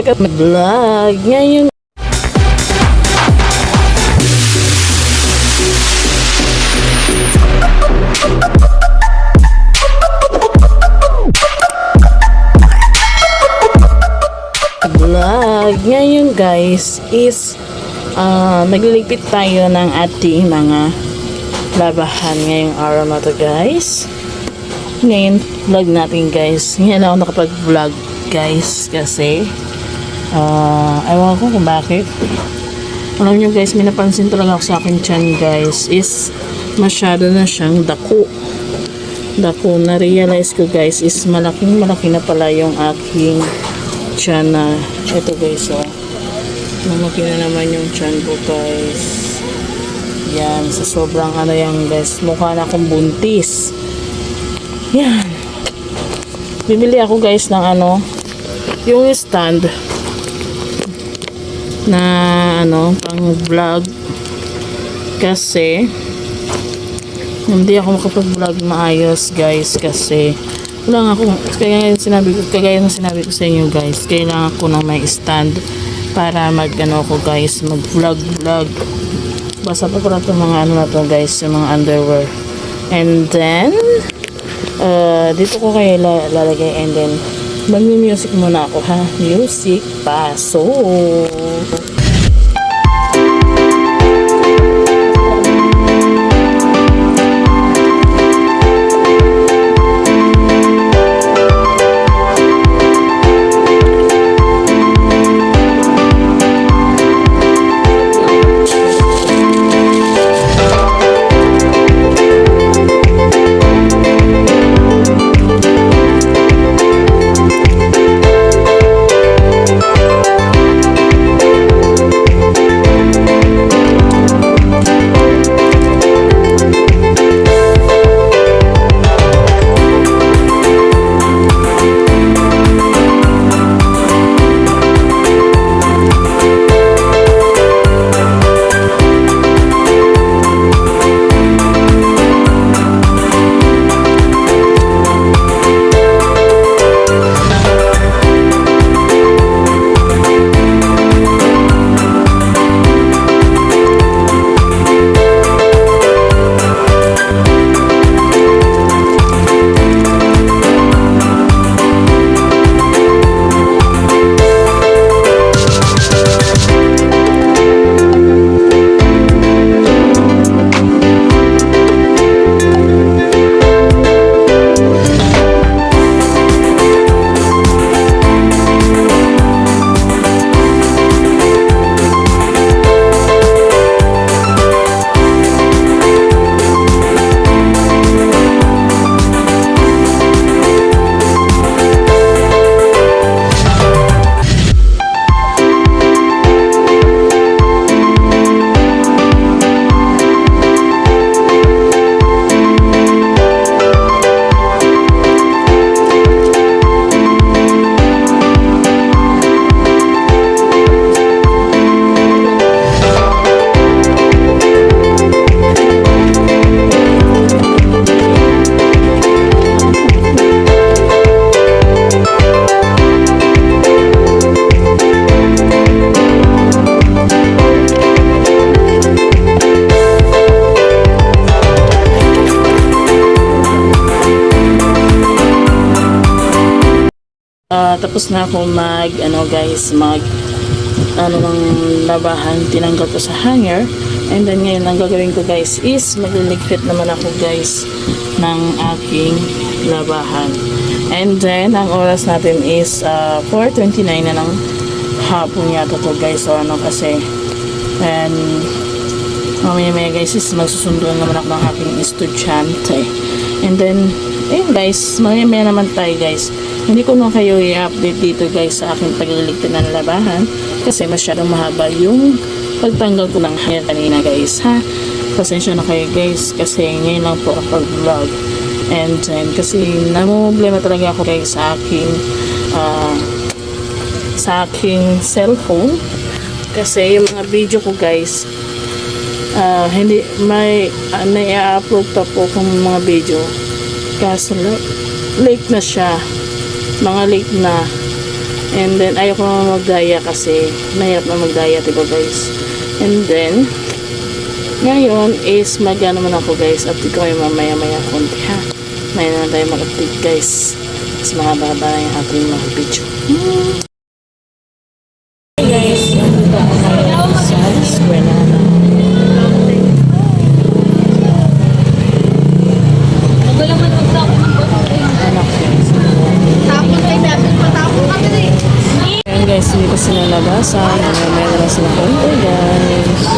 Mag-vlog ngayon. Vlog ngayon guys is nagliligpit tayo ng ating mga labahan ngayong araw na to guys. Ngayon vlog natin guys. Ngayon ako nakapag-vlog guys kasi ewan ko kung bakit. Alam nyo guys, may napansin talaga ako sa akin tiyan guys is masyado na siyang dako. Na-realize ko guys is malaki na pala yung aking tiyan na ito guys lumaki na naman yung tiyan ko guys. Yan, sa sobrang yan guys, mukha na akong buntis. Yan, bibili ako guys ng yung stand na pang vlog kasi hindi ako makapag-vlog maayos guys kasi wala nga ako, kagaya na sinabi ko sa inyo guys, kailangan ko na may stand para ko guys, mag-vlog basta pa pala itong mga na to guys, yung mga underwear. And then dito ko kayo lalagay and then mag-music muna ako ha. Music paso. Tapos na ako guys, ng labahan, tinanggal ko sa hanger. And then ngayon ang gagawin ko guys is magliligpit naman ako guys ng aking labahan. And then ang oras natin is 4:29 na ng hapon yata to guys. So kasi and mamaya guys is magsusunduan naman ako ng aking estudyante. And then guys, mamaya naman tayo guys. Hindi ko na kayo i-update dito guys sa aking pagliligpit ng labahan kasi masyadong mahaba yung pagtanggal ko ng hair kanina guys ha. Pasensya na kayo guys kasi ngayon lang po ako vlog. And then kasi namumblema talaga ako guys sa aking cellphone kasi yung mga video ko guys hindi may na-upload pa po kung mga video kaso late na siya, mga late na And then, ayoko naman magdaya kasi mahirap na magdaya, diba guys? And then, ngayon is mag-ano naman ako guys. Update ko kayo mamaya-maya konti ha. Maya naman tayo mag-update guys. Mas mahaba-haba na yung ating mga video. Hey guys, nandito ako ngayon sa eskwela na. Anak guys. Ayan guys, hindi pa sila labasan. Mamaya na lang sila konti guys.